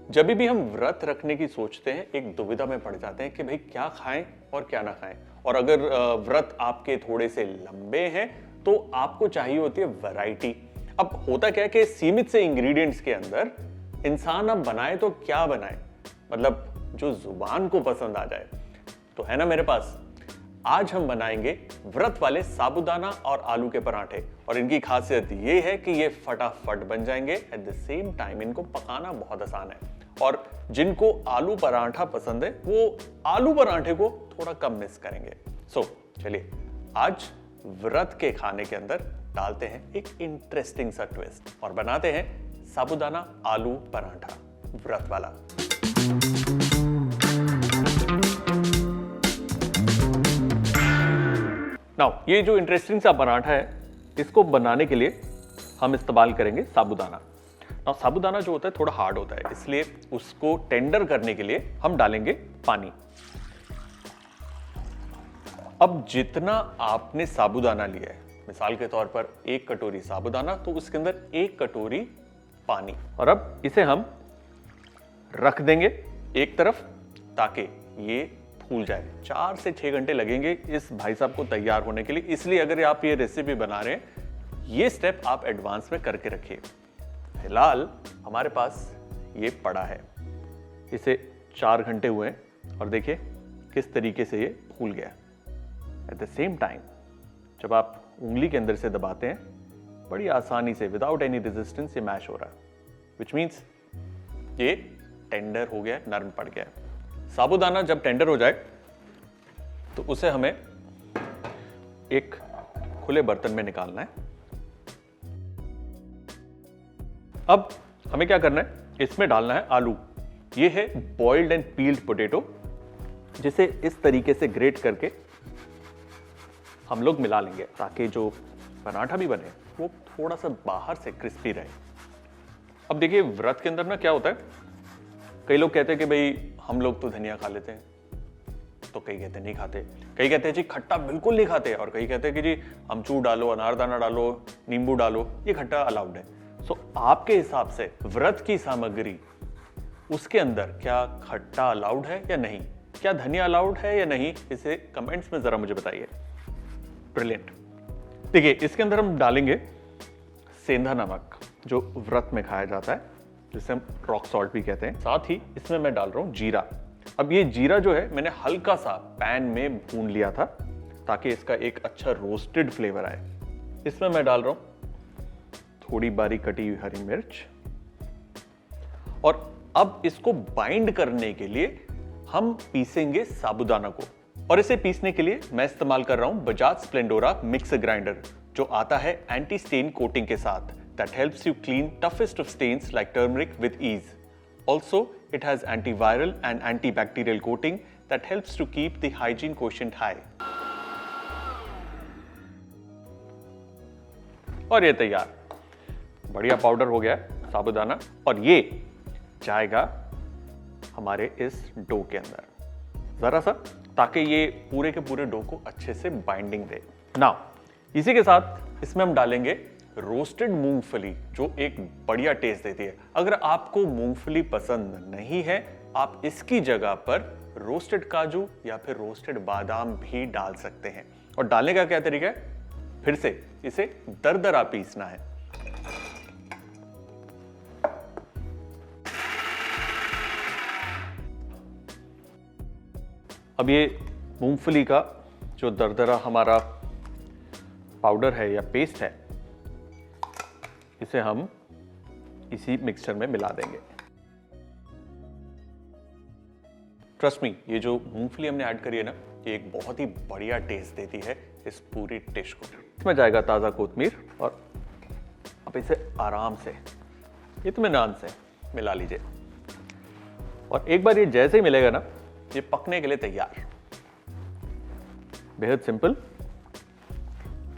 जब भी हम व्रत रखने की सोचते हैं एक दुविधा में पड़ जाते हैं कि भाई क्या खाएं और क्या ना खाएं। और अगर व्रत आपके थोड़े से लंबे हैं तो आपको चाहिए होती है वैरायटी। अब होता क्या है कि सीमित से इंग्रेडिएंट्स के अंदर इंसान अब बनाए तो क्या बनाए, मतलब जो जुबान को पसंद आ जाए। तो है ना मेरे पास, आज हम बनाएंगे व्रत वाले साबूदाना और आलू के पराठे। और इनकी खासियत ये है कि ये फटाफट बन जाएंगे, एट द सेम टाइम इनको पकाना बहुत आसान है। और जिनको आलू पराठा पसंद है वो आलू पराठे को थोड़ा कम मिस करेंगे। सो चलिए आज व्रत के खाने के अंदर डालते हैं एक इंटरेस्टिंग सा ट्विस्ट और बनाते हैं साबूदाना आलू पराठा व्रत वाला। नाउ ये जो इंटरेस्टिंग सा पराठा है इसको बनाने के लिए हम इस्तेमाल करेंगे साबूदाना। नाउ साबूदाना जो होता है थोड़ा हार्ड होता है, इसलिए उसको टेंडर करने के लिए हम डालेंगे पानी। अब जितना आपने साबूदाना लिया है, मिसाल के तौर पर 1 कटोरी साबूदाना, तो उसके अंदर 1 कटोरी पानी। और अब इसे हम रख देंगे एक तरफ ताकि ये फूल जाए। 4 से 6 घंटे लगेंगे इस भाई साहब को तैयार होने के लिए, इसलिए अगर आप ये रेसिपी बना रहे हैं ये स्टेप आप एडवांस में करके रखिए। फिलहाल हमारे पास ये पड़ा है, इसे 4 घंटे हुए हैं और देखिए किस तरीके से ये फूल गया। एट द सेम टाइम जब आप उंगली के अंदर से दबाते हैं बड़ी आसानी से विदाउट एनी रेजिस्टेंस ये मैश हो रहा है, विच मीन्स ये टेंडर हो गया, नरम पड़ गया। साबूदाना जब टेंडर हो जाए तो उसे हमें एक खुले बर्तन में निकालना है। अब हमें क्या करना है, इसमें डालना है आलू। ये है बॉइल्ड एंड पील्ड पोटैटो, जिसे इस तरीके से ग्रेट करके हम लोग मिला लेंगे ताकि जो पराठा भी बने वो थोड़ा सा बाहर से क्रिस्पी रहे। अब देखिए व्रत के अंदर ना क्या होता है, कई लोग कहते हैं कि भाई हम लोग तो धनिया खा लेते हैं, तो कई कहते हैं नहीं खाते, कई कहते हैं जी खट्टा बिल्कुल नहीं खाते, और कई कहते हैं कि जी अमचूर डालो, अनारदाना डालो, नींबू डालो, ये खट्टा अलाउड है। सो आपके हिसाब से व्रत की सामग्री उसके अंदर क्या खट्टा अलाउड है या नहीं, क्या धनिया अलाउड है या नहीं, इसे कमेंट्स में जरा मुझे बताइए। ब्रिलियंट। देखिए इसके अंदर हम डालेंगे सेंधा नमक जो व्रत में खाया जाता है, जिसे हम रॉक सॉल्ट भी कहते हैं। साथ ही इसमें मैं डाल रहा हूं जीरा। अब ये जीरा जो है मैंने हल्का सा पैन में भून लिया था ताकि इसका एक अच्छा रोस्टेड फ्लेवर आए। इसमें मैं डाल रहा हूं थोड़ी बारीक कटी हुई हरी मिर्च। और अब इसको बाइंड करने के लिए हम पीसेंगे साबूदाना को, और इसे पीसने के लिए मैं इस्तेमाल कर रहा हूं बजाज स्प्लेंडोरा मिक्सर ग्राइंडर, जो आता है एंटी स्टेन कोटिंग के साथ, that helps you clean toughest of stains like turmeric with ease. Also, it has antiviral and antibacterial coating that helps to keep the hygiene quotient high. और ये तैयार, बढ़िया powder हो गया साबूदाना, और ये जाएगा हमारे इस डो के अंदर जरा सा, ताकि ये पूरे के पूरे डो को अच्छे से बाइंडिंग दे। नाउ इसी के साथ इसमें हम डालेंगे रोस्टेड मूंगफली, जो एक बढ़िया टेस्ट देती है। अगर आपको मूंगफली पसंद नहीं है, आप इसकी जगह पर रोस्टेड काजू या फिर रोस्टेड बादाम भी डाल सकते हैं। और डालने का क्या तरीका है, फिर से इसे दरदरा पीसना है। अब ये मूंगफली का जो दरदरा हमारा पाउडर है या पेस्ट है, इसे हम इसी मिक्सचर में मिला देंगे। ट्रस्ट मी, ये जो मूंगफली हमने ऐड करी है ना, ये एक बहुत ही बढ़िया टेस्ट देती है इस पूरी डिश को। इसमें जाएगा ताजा कोतमीर, और अब इसे आराम से इत्मीनान से मिला लीजिए। और एक बार ये जैसे ही मिलेगा ना, ये पकने के लिए तैयार। बेहद सिंपल,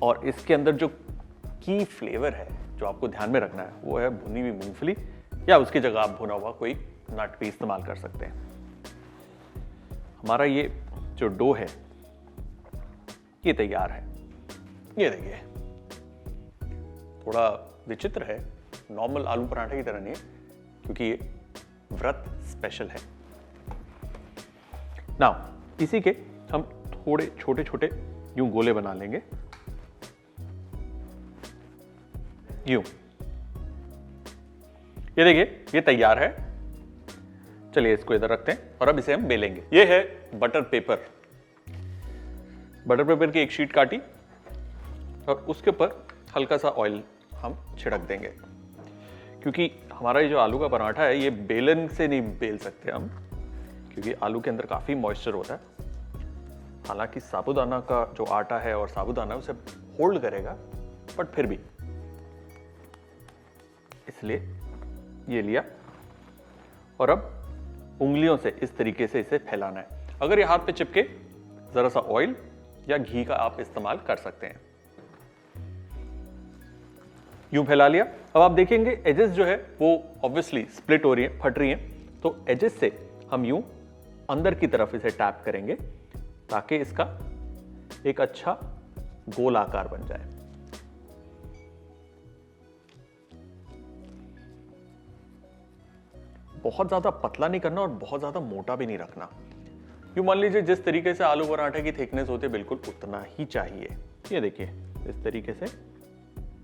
और इसके अंदर जो की फ्लेवर है जो आपको ध्यान में रखना है वो है भुनी हुई मूंगफली, या उसकी जगह आप भुना हुआ कोई नट भी इस्तेमाल कर सकते हैं। हमारा ये जो डो है ये तैयार है। ये देखिए थोड़ा विचित्र है, नॉर्मल आलू पराठे की तरह नहीं है, क्योंकि ये व्रत स्पेशल है। नाउ इसी के हम थोड़े छोटे छोटे यूं गोले बना लेंगे, यूं। ये देखिए ये तैयार है। चलिए इसको इधर रखते हैं और अब इसे हम बेलेंगे। ये है बटर पेपर। बटर पेपर की एक शीट काटी और उसके ऊपर हल्का सा ऑयल हम छिड़क देंगे, क्योंकि हमारा ये जो आलू का पराठा है ये बेलन से नहीं बेल सकते हम, क्योंकि आलू के अंदर काफी मॉइस्चर होता है। हालांकि साबूदाना का जो आटा है और साबूदाना उसे होल्ड करेगा, बट फिर भी इसलिए ये लिया और अब उंगलियों से इस तरीके से इसे फैलाना है। अगर ये हाथ पे चिपके, जरा सा ऑयल या घी का आप इस्तेमाल कर सकते हैं। यूं फैला लिया। अब आप देखेंगे एजेस जो है वो ऑब्वियसली स्प्लिट हो रही है, फट रही हैं, तो एजेस से हम यूं अंदर की तरफ इसे टैप करेंगे ताकि इसका एक अच्छा गोल आकार बन जाए। बहुत ज्यादा पतला नहीं करना और बहुत ज्यादा मोटा भी नहीं रखना। यूं मान लीजिए जिस तरीके से आलू पराठे की थिकनेस होती है बिल्कुल उतना ही चाहिए। ये देखिए इस तरीके से।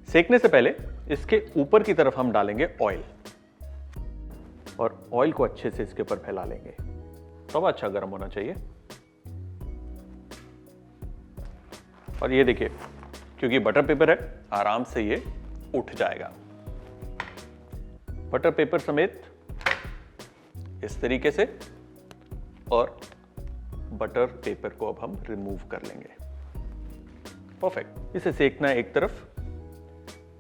सेकने से पहले इसके ऊपर की तरफ हम डालेंगे ऑयल और ऑयल को अच्छे से इसके ऊपर फैला लेंगे। तवा अच्छा गर्म होना चाहिए। और ये देखिए क्योंकि बटर पेपर है आराम से ये उठ जाएगा। बटर पेपर समेत इस तरीके से, और बटर पेपर को अब हम रिमूव कर लेंगे। परफेक्ट। इसे सेकना है एक तरफ।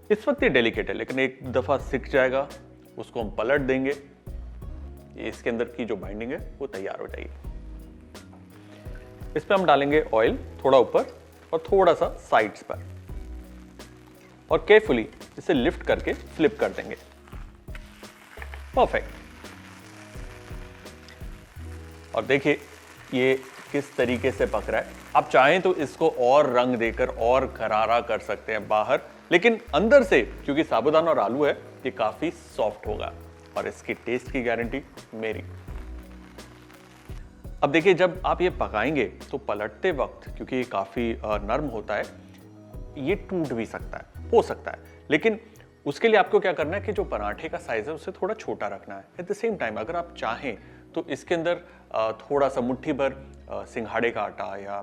इस वक्त ये डेलिकेट है, लेकिन एक दफा सिक जाएगा, उसको हम पलट देंगे, ये इसके अंदर की जो बाइंडिंग है वो तैयार हो जाएगी। इस पे हम डालेंगे ऑयल थोड़ा ऊपर और थोड़ा सा साइड्स पर, और केयरफुली इसे लिफ्ट करके फ्लिप कर देंगे। परफेक्ट। और देखिए ये किस तरीके से पक रहा है। आप चाहें तो इसको और रंग देकर और करारा कर सकते हैं बाहर, लेकिन अंदर से क्योंकि साबूदाना और आलू है ये काफी सॉफ्ट होगा और इसकी टेस्ट की गारंटी मेरी। अब देखिए जब आप ये पकाएंगे तो पलटते वक्त, क्योंकि ये काफी नरम होता है, ये टूट भी सकता है, हो सकता है, लेकिन उसके लिए आपको क्या करना है कि जो पराठे का साइज है उसे थोड़ा छोटा रखना है। एट द सेम टाइम अगर आप चाहें तो इसके अंदर थोड़ा सा मुट्ठी भर सिंघाड़े का आटा या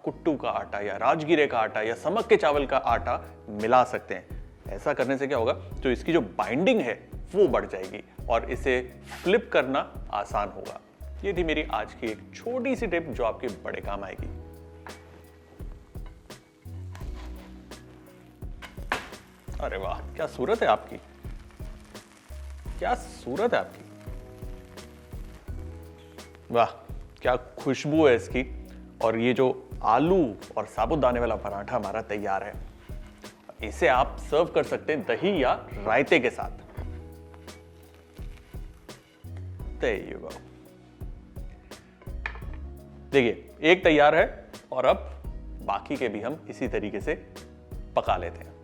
कुट्टू का आटा या राजगीरे का आटा या समक के चावल का आटा मिला सकते हैं। ऐसा करने से क्या होगा, तो इसकी जो बाइंडिंग है वो बढ़ जाएगी और इसे फ्लिप करना आसान होगा। ये थी मेरी आज की एक छोटी सी टिप जो आपके बड़े काम आएगी। अरे वाह, क्या सूरत है आपकी, क्या सूरत है आपकी। वाह, क्या खुशबू है इसकी। और ये जो आलू और साबूदाने वाला पराठा हमारा तैयार है। इसे आप सर्व कर सकते हैं दही या रायते के साथ। There you go। देखिए एक तैयार है और अब बाकी के भी हम इसी तरीके से पका लेते हैं।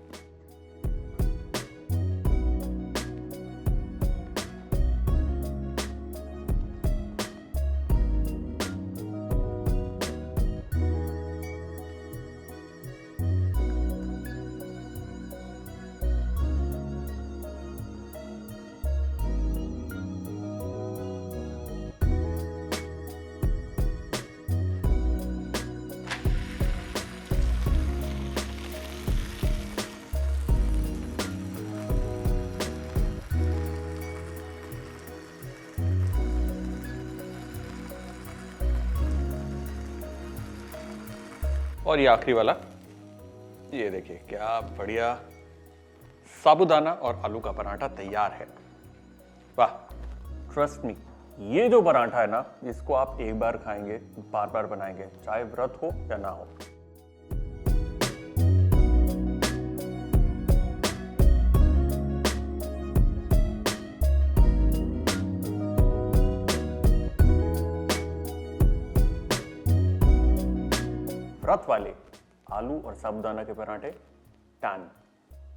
और ये आखिरी वाला, ये देखिए क्या बढ़िया साबूदाना और आलू का पराठा तैयार है। वाह, ट्रस्ट मी, ये जो पराठा है ना, इसको आप एक बार खाएंगे बार बार बनाएंगे, चाहे व्रत हो या ना हो। व्रत वाले आलू और साबूदाना के पराठे डन।